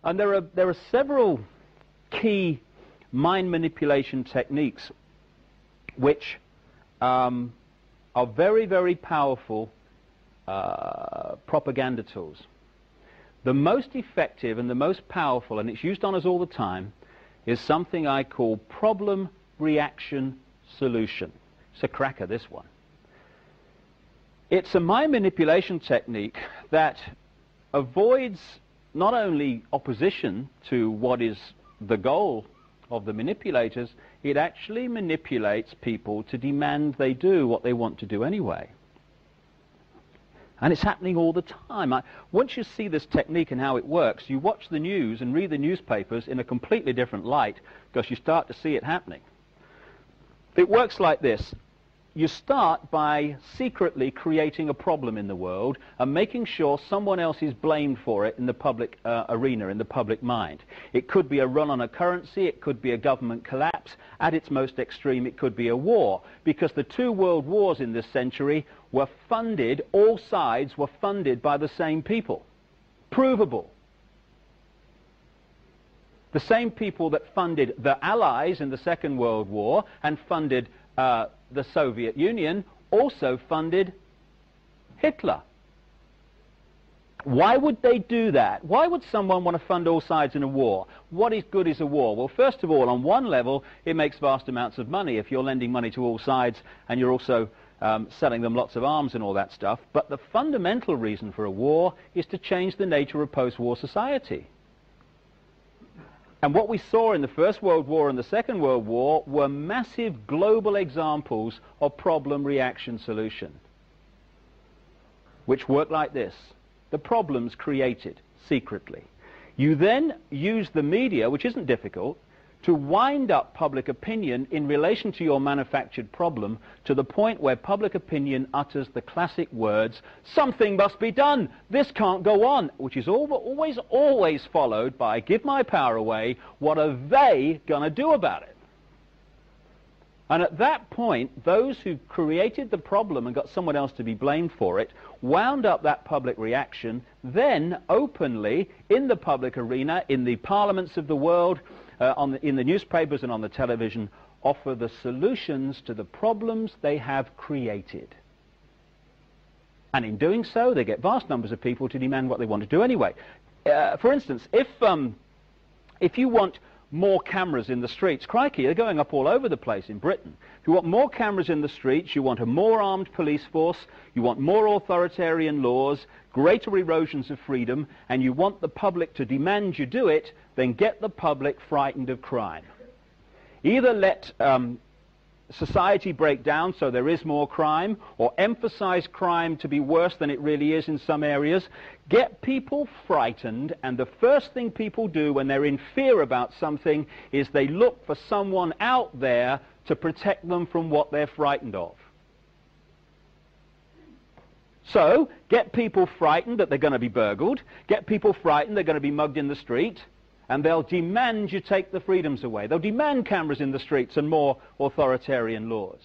And there are several key mind manipulation techniques which are very, very powerful propaganda tools. The most effective and the most powerful, and it's used on us all the time, is something I call problem-reaction-solution. It's a cracker, this one. It's a mind manipulation technique that avoids not only opposition to what is the goal of the manipulators, it actually manipulates people to demand they do what they want to do anyway. And it's happening all the time. Once you see this technique and how it works, you watch the news and read the newspapers in a completely different light because you start to see it happening. It works like this. You start by secretly creating a problem in the world and making sure someone else is blamed for it in the public arena, in the public mind. It could be a run on a currency, it could be a government collapse. At its most extreme, it could be a war, because the two world wars in this century were funded, all sides were funded by the same people. Provable. The same people that funded the Allies in the Second World War and funded the Soviet Union also funded Hitler. Why would they do that? Why would someone want to fund all sides in a war? What is good is a war? Well, first of all, on one level, it makes vast amounts of money if you're lending money to all sides and you're also selling them lots of arms and all that stuff. But the fundamental reason for a war is to change the nature of post-war society. And what we saw in the First World War and the Second World War were massive global examples of problem-reaction-solution, which work like this. The problem's created secretly. You then use the media, which isn't difficult, to wind up public opinion in relation to your manufactured problem to the point where public opinion utters the classic words, "Something must be done, this can't go on," which is always followed by, "Give my power away, what are they going to do about it?" And at that point, those who created the problem and got someone else to be blamed for it wound up that public reaction, then openly in the public arena, in the parliaments of the world, in the newspapers and on the television, offer the solutions to the problems they have created. And in doing so, they get vast numbers of people to demand what they want to do anyway. For instance, if you want more cameras in the streets, crikey, they're going up all over the place in Britain. If you want more cameras in the streets, you want a more armed police force, you want more authoritarian laws, greater erosions of freedom, and you want the public to demand you do it, then get the public frightened of crime. Either let society break down so there is more crime, or emphasize crime to be worse than it really is in some areas. Get people frightened, and the first thing people do when they're in fear about something is they look for someone out there to protect them from what they're frightened of. So, get people frightened that they're going to be burgled, get people frightened they're going to be mugged in the street, and they'll demand you take the freedoms away. They'll demand cameras in the streets and more authoritarian laws.